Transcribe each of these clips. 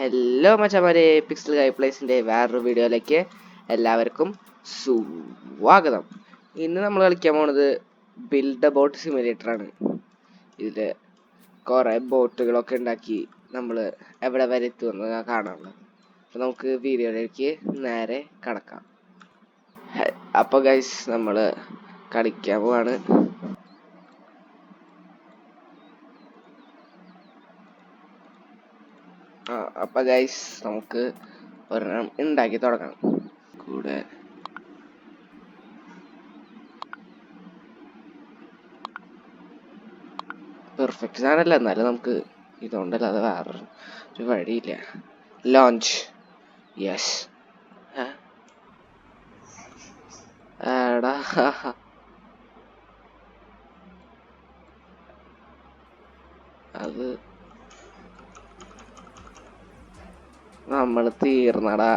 Hello മച്ചമാരെ, pixel ഗൈ പ്ലേസിൻ്റെ വേറൊരു വീഡിയോയിലേക്ക് എല്ലാവർക്കും സ്വാഗതം. ഇന്ന് നമ്മൾ കളിക്കാൻ പോണത് ബിൽഡ് എ ബോട്ട് സിമുലേറ്ററാണ്. ഇതിൽ കുറേ ബോട്ടുകളൊക്കെ ഉണ്ടാക്കി നമ്മൾ എവിടെ വരെ എത്തുമെന്ന് കാണാനുള്ളത്. അപ്പോൾ നമുക്ക് വീഡിയോയിലേക്ക് നേരെ കടക്കാം. അപ്പോൾ ഗൈസ്, നമ്മൾ കളിക്കാൻ പോവാണ്. അപ്പൊ ഗൈസ്, നമുക്ക് ഒരെണ്ണം ഉണ്ടാക്കി തുടങ്ങാം. കൂടെ പെർഫെക്റ്റ് സാധനമല്ല, എന്നാലും നമുക്ക് ഇതുകൊണ്ടല്ലാതെ വേറൊരു വഴിയില്ല. ലോഞ്ച്. യെസ്. എടാ, അത് നമ്മള് തീർന്നടാ.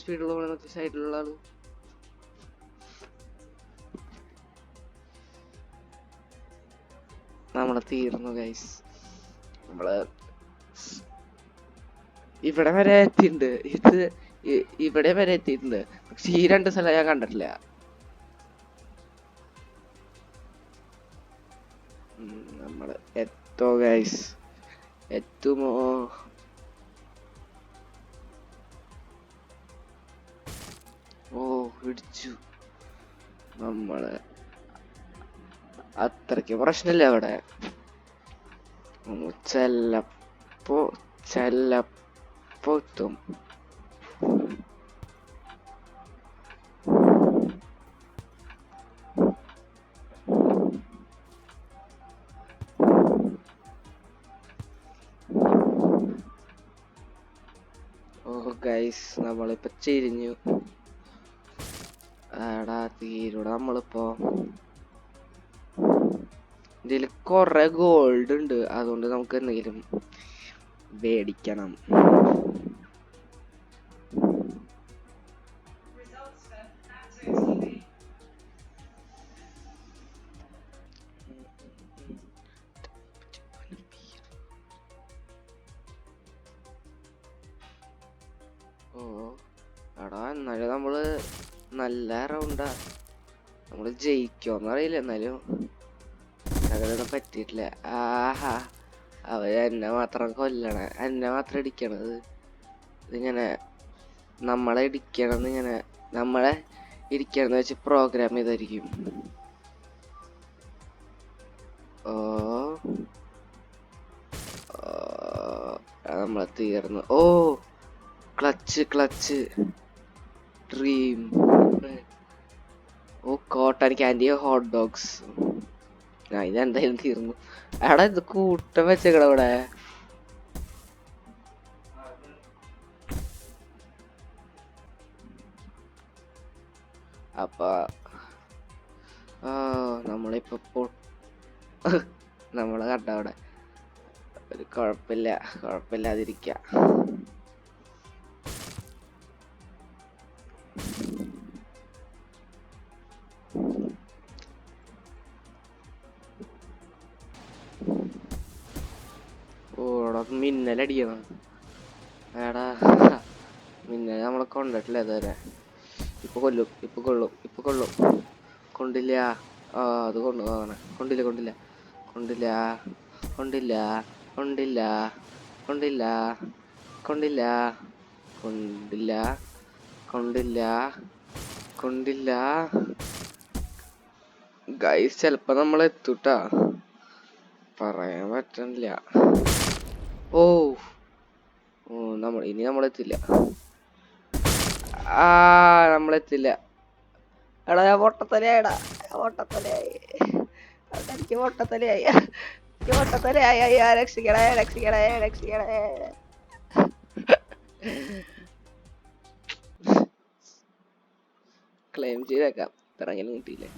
സ്പീഡുള്ള സൈഡിലുള്ള ആള് നമ്മള് തീർന്നു ഗൈസ്. നമ്മള് ഇവിടെ വരെ എത്തിയിട്ടുണ്ട്. ഇവിടെ വരെ എത്തിയിട്ടുണ്ട്. പക്ഷെ ഈ രണ്ട് സ്ഥലം ഞാൻ കണ്ടിട്ടില്ല. നമ്മള് എത്തോ ഗൈസ്? എത്തുമോ? ഓ, ഇടിച്ചു. നമ്മള് അത്രയ്ക്ക് പ്രശ്നമില്ല അവിടെ. ചെല്ലപ്പോ എത്തും. ഓ ഗൈസ്, നമ്മളിപ്പോ ചിരിഞ്ഞു. എടാ തീരൂടെ. നമ്മളിപ്പോ ഇതിൽ കൊറേ ഗോൾഡ് ഉണ്ട്, അതുകൊണ്ട് നമുക്ക് എന്തെങ്കിലും മേടിക്കണം. ഓ എടാ, എന്നാലും നമ്മള് നല്ല റൗണ്ടാ. നമ്മള് ജയിക്കോന്ന് അറിയില്ല, എന്നാലും അങ്ങനെയൊന്നും പറ്റിയിട്ടില്ല. ആഹാ, അവര് എന്നെ മാത്രം കൊല്ലണ, എന്നെ മാത്രം ഇടിക്കണത്. ഇതിങ്ങനെ നമ്മളെ ഇടിക്കണമെന്ന്, ഇങ്ങനെ നമ്മളെ ഇരിക്കണമെന്ന് വെച്ച് പ്രോഗ്രാം ചെയ്തായിരിക്കും. ഓ, നമ്മളെ തീർന്നു. ഓ, ക്ലച്ച് ഡ്രീം. ഓ, കോട്ടൺ ക്യാൻഡി, ഹോട്ട് ഡോഗ്സ്. ഇതെന്തായാലും തീർന്നു. എടാ, ഇത് കൂട്ടം വെച്ചേക്കട ഇവിടെ. അപ്പൊ നമ്മളിപ്പോ നമ്മള് കണ്ട അവിടെ ഒരു കുഴപ്പമില്ലാതിരിക്ക. ഓടാ, മിന്നലടിക്കണം. എടാ, മിന്നൽ നമ്മളെ കൊണ്ടിട്ടില്ല ഇതുവരെ. ഇപ്പൊ കൊള്ളും. കൊണ്ടില്ല. അത് കൊണ്ടില്ല. ഗൈസ്, ചെലപ്പോ നമ്മളെത്തൂട്ടാ, പറയാൻ പറ്റണില്ല. ഓ, ഇനി നമ്മളെത്തില്ല. നമ്മളെത്തില്ല. എടാ, ഞാൻ പൊട്ടത്തലയായിടാ. എനിക്ക് പൊട്ടത്തലയായി. രക്ഷിക്കണേ. ക്ലെയിം ചെയ്തേക്കാം, ഇത്രയെങ്കിലും കിട്ടിയില്ലേ.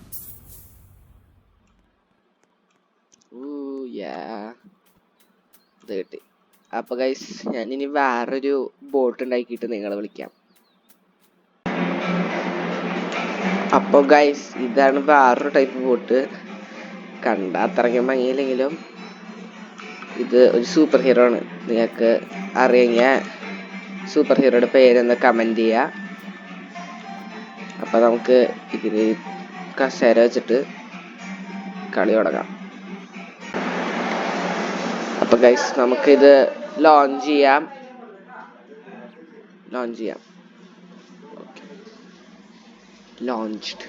ഇത് കിട്ടി. അപ്പൊ ഗൈസ്, ഞാനിനി വേറൊരു ബോട്ട് ഉണ്ടാക്കിയിട്ട് നിങ്ങളെ വിളിക്കാം. അപ്പൊ ഗൈസ്, ഇതാണ് വേറൊരു ടൈപ്പ് ബോട്ട്. കണ്ട അത്രയ്ക്കും ഭംഗിയില്ലെങ്കിലും ഇത് ഒരു സൂപ്പർ ഹീറോ ആണ്. നിങ്ങൾക്ക് അറിയെങ്കിൽ സൂപ്പർ ഹീറോയുടെ പേരെന്ന് കമൻറ്റ് ചെയ്യുക. അപ്പം നമുക്ക് ഇതിന് കസേര വെച്ചിട്ട് കളി തുടങ്ങാം. അപ്പം ഗൈസ് നമുക്കിത് ലോഞ്ച് ചെയ്യാം. ലോഞ്ച്ഡ്.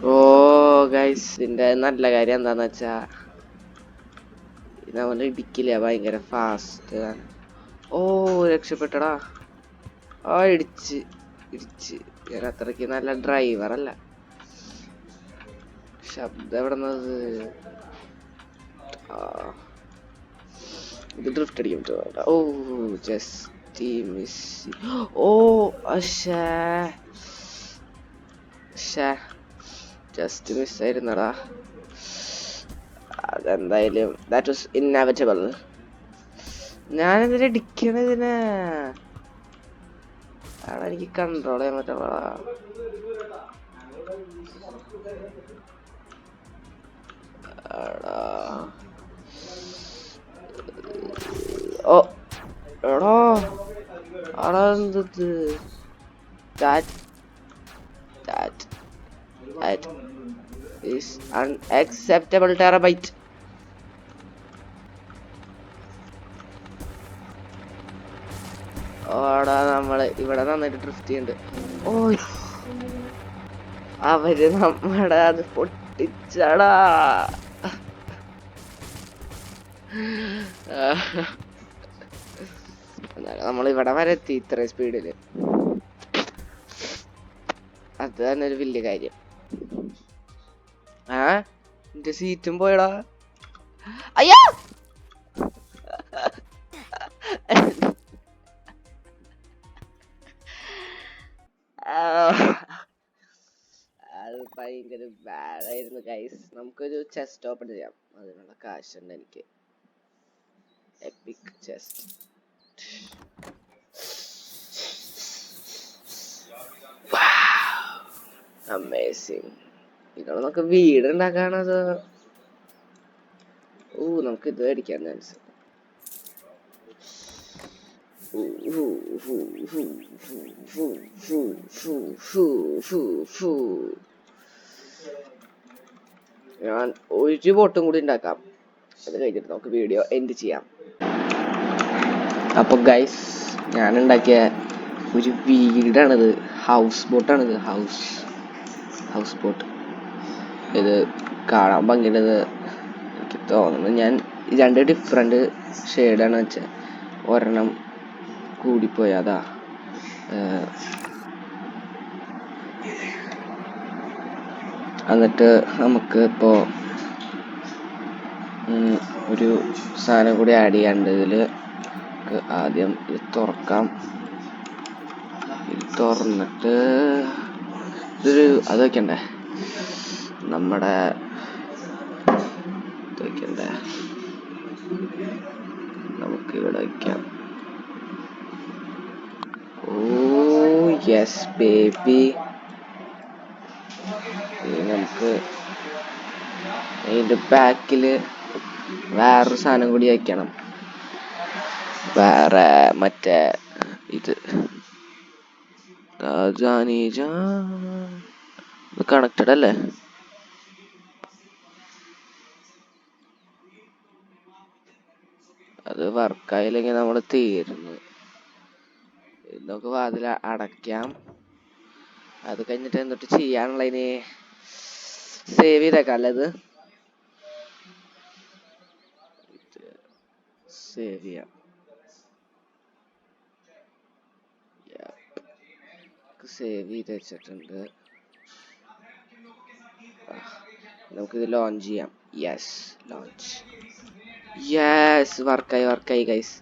ഓ ഗൈസ്, ഇതിൻ്റെ നല്ല കാര്യം എന്താന്ന് വെച്ചാ നമ്മൾ ഇടിക്കില്ല, ഭയങ്കര ഫാസ്റ്റ്. ഓ രക്ഷപ്പെട്ടടാ. ആ ഇടിച്ച് ഞാൻ അത്രയ്ക്ക് നല്ല ഡ്രൈവർ അല്ല. ശബ്ദം എവിടെന്നത്? ഇത് ഡ്രിഫ്റ്റ് അടിക്കും. ഓ ജസ്റ്റ് മിസ്. ഓ ജസ്റ്റ് മിസ് ആയിരുന്നടാ. അതെന്തായാലും ദാറ്റ് വാസ് ഇന്നവിറ്റബിൾ. ഞാനെന്തിനാ ഇടിക്കണതിനെ? എനിക്ക് കൺട്രോൾ ചെയ്യാൻ പറ്റുള്ള. ഓ എടോ അതെന്തത്? That is unacceptable terabyte. ഓടാ, നമ്മള് ഇവിടെ നന്നായിട്ട് ഡ്രിഫ്റ്റ് ചെയ്യുന്നുണ്ട്. ഓ അവര് നമ്മടെ അത് പൊട്ടിച്ചടാ. നമ്മളിവിടെ വരെ എത്തി ഇത്രയും സ്പീഡില്. അത് തന്നെ ഒരു വലിയ കാര്യം. എന്റെ സീറ്റും പോയടാ. അയ്യോ, അത് ഭയങ്കര ബാഡായിരുന്നു ഗൈസ്. നമുക്കൊരു ചെസ്റ്റ് ഓപ്പൺ ചെയ്യാം. അതിനുള്ള കാശുണ്ട് എനിക്ക്. EPIC chest. അമേസിങ്. ഇതാണ് നമുക്ക് വീട് ഉണ്ടാക്കാണത്. നമുക്ക് ഇത് അടിക്കാൻ ചാൻസ്. ഞാൻ ഒരു ബോട്ടും കൂടി ഉണ്ടാക്കാം. അത് കഴിഞ്ഞിട്ട് നമുക്ക് വീഡിയോ എൻഡ് ചെയ്യാം. അപ്പൊ ഗൈസ്, ഞാൻ ഉണ്ടാക്കിയ ഒരു വീടാണിത്. ഹൗസ് ബോട്ടാണിത്. Houseboat. ഇത് കാണാൻ ഭംഗിയുള്ളത് എനിക്ക് തോന്നുന്നു. ഞാൻ രണ്ട് ഡിഫറെൻറ്റ് ഷെയ്ഡാണ് വെച്ചത്. ഒരെണ്ണം കൂടിപ്പോയതാ. എന്നിട്ട് നമുക്ക് ഇപ്പോൾ ഒരു സാധനം കൂടി ആഡ് ചെയ്യാണ്ട്. ഇതിൽ ആദ്യം ഇത് തുറക്കാം. ഇത് തുറന്നിട്ട് ഇതൊരു അത് വയ്ക്കണ്ടേ, നമ്മുടെ ഇത് വയ്ക്കണ്ടേ, നമുക്ക് ഇവിടെ വയ്ക്കാം. Oh yes baby. നമുക്ക് ഇതിൻ്റെ ബാക്കിൽ വേറൊരു സാധനം കൂടി വയ്ക്കണം. വേറെ മറ്റേ ഇത് കണക്റ്റഡ് അല്ലേ? അത് വർക്കായില്ലെങ്കിൽ നമ്മൾ തീരുന്നു. നമുക്ക് വാതിൽ അടയ്ക്കാം. അത് കഴിഞ്ഞിട്ട് എന്നിട്ട് ചെയ്യാനുള്ളതിന് സേവ് ചെയ്തേക്കാം അല്ലേ? ഇത് സേവ് ചെയ്യാം. സേവ് ചെയ്ത് വെച്ചിട്ടുണ്ട്. നമുക്കിത് ലോഞ്ച് ചെയ്യാം. Yes launch. യെസ് വർക്കായി ഗൈസ്.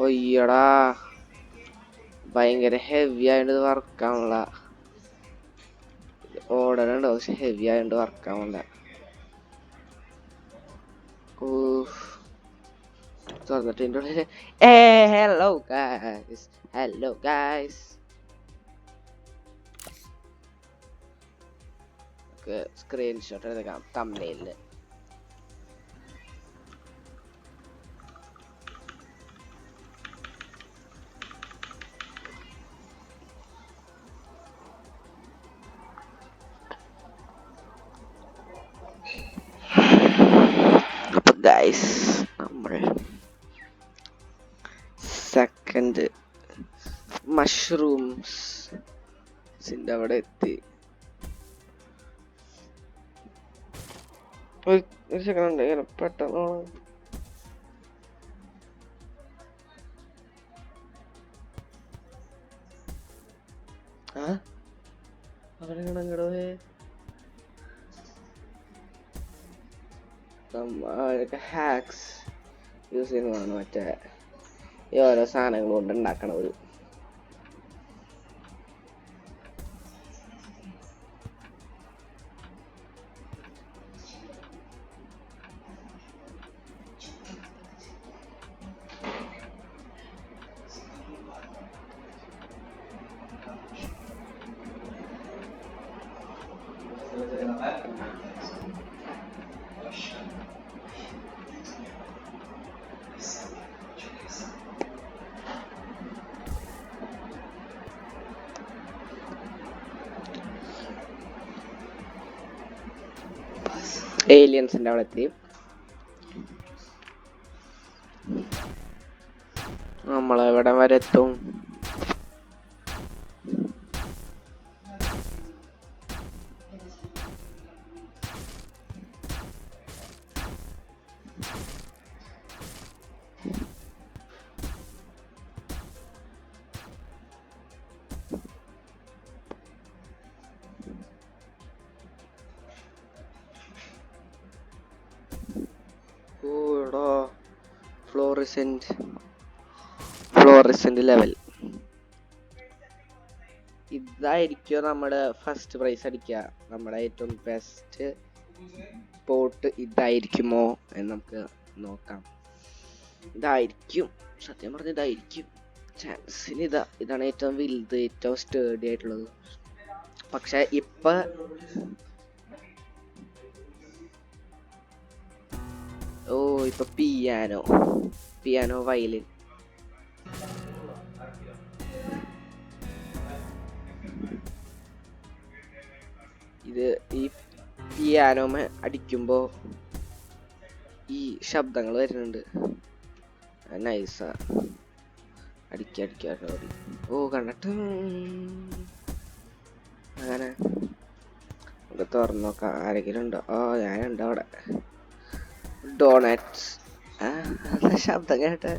ഒയ്യടാ, ഭയങ്കര ഹെവി ആയിട്ട് വർക്കാവുള്ള. ഓർഡറുണ്ടോ? പക്ഷെ ഹെവി ആയിട്ട് വർക്കാവുള്ള. തുറന്നിട്ട് ഇതിൻ്റെ ഉള്ളിൽ hello guys, hello guys. Screenshot എടുക്കാം തംബ്നെയിലിൽ. അപ്പൊ ഗൈസ് നമ്മൾ സെക്കൻഡ് മഷ്റൂംസിന്റെ അവിടെ എത്തി. ഒരു സെക്കൻഡ് ഉണ്ട്, ഇങ്ങനെ പെട്ടെന്ന് അവരെങ്ങടോ ഹാക്സ് യൂസ് ചെയ്യുന്നതാണ് മറ്റേ ഈ ഓരോ സാധനങ്ങൾ കൊണ്ട് ഉണ്ടാക്കണത്. ഏലിയൻസിന്റെ അവിടെ എത്തി. നമ്മളെവിടെ വരെ എത്തും? ഫ്ലോറസെന്റ് ലെവൽ ഇതായിരിക്കും നമ്മുടെ ഫസ്റ്റ് പ്രൈസ് അടിക്കുക. നമ്മുടെ ഏറ്റവും ബെസ്റ്റ് സ്പോട്ട് ഇതായിരിക്കുമോ എന്ന് നമുക്ക് നോക്കാം. ഇതായിരിക്കും, സത്യം പറഞ്ഞ ഇതായിരിക്കും ചാൻസിന്. ഇതാണ് ഏറ്റവും വലുത്, ഏറ്റവും സ്റ്റേഡി ആയിട്ടുള്ളത്. പക്ഷെ ഇപ്പൊ ഇപ്പൊ പിയാനോ വയലിൻ ഇത് ഈ പിയാനോമ അടിക്കുമ്പോ ഈ ശബ്ദങ്ങൾ വരുന്നുണ്ട്. നൈസാ, അടിക്കാ. കണ്ടിട്ട് അങ്ങനെ ഇവിടെ തുറന്നു നോക്കാം, ആരെങ്കിലും ഉണ്ടോ? ഞാനുണ്ട് അവിടെ. ഡോണറ്റ്സ് ശബ്ദം കേട്ടെ.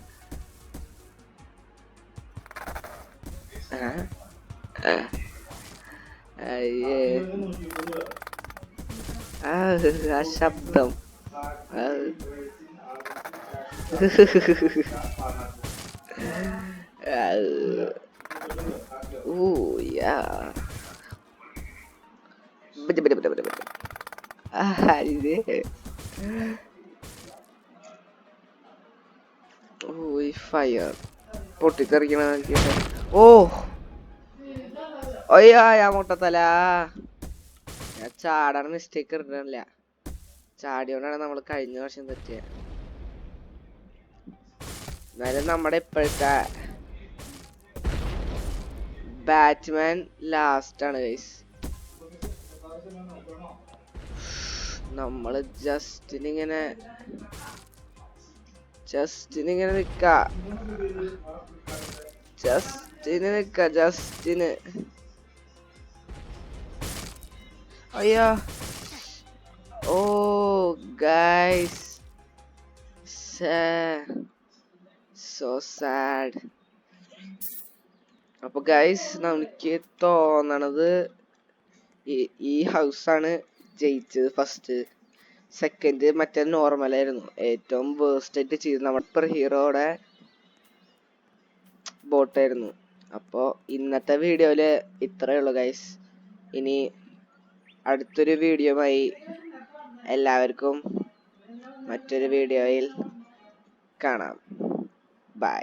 ആ ശബ്ദം ഫയർ പൊട്ടിത്തെറിക്കണ. ഞാൻ മുട്ടത്തല. ഞാൻ ചാടാൻ മിസ്റ്റേക്ക് ഇട്ടില്ല. ചാടിയോണ്ടാണ് നമ്മൾ കഴിഞ്ഞ വർഷം തെറ്റിയ. എന്നാലും നമ്മുടെ ഇപ്പോഴത്തെ ബാറ്റ്മാൻ ലാസ്റ്റ് ആണ് ഗൈസ്. നമ്മള് ജസ്റ്റിനിങ്ങനെ നിക്ക. ജസ്റ്റിന് അയ്യോ ഗൈസ്, സോ സാഡ്. അപ്പൊ ഗൈസ് നമുക്ക് തോന്നണത് ഈ ഹൗസാണ് ജയിച്ചത് ഫസ്റ്റ്. സെക്കൻഡ് മറ്റേ നോർമൽ ആയിരുന്നു. ഏറ്റവും വേസ്റ്റ് ആയിട്ട് ചെയ്ത് നമ്മുടെ സൂപ്പർ ഹീറോയുടെ ബോട്ടായിരുന്നു. അപ്പോൾ ഇന്നത്തെ വീഡിയോയില് ഇത്രയേ ഉള്ളൂ ഗൈസ്. ഇനി അടുത്തൊരു വീഡിയോയുമായി എല്ലാവർക്കും മറ്റൊരു വീഡിയോയിൽ കാണാം. ബൈ.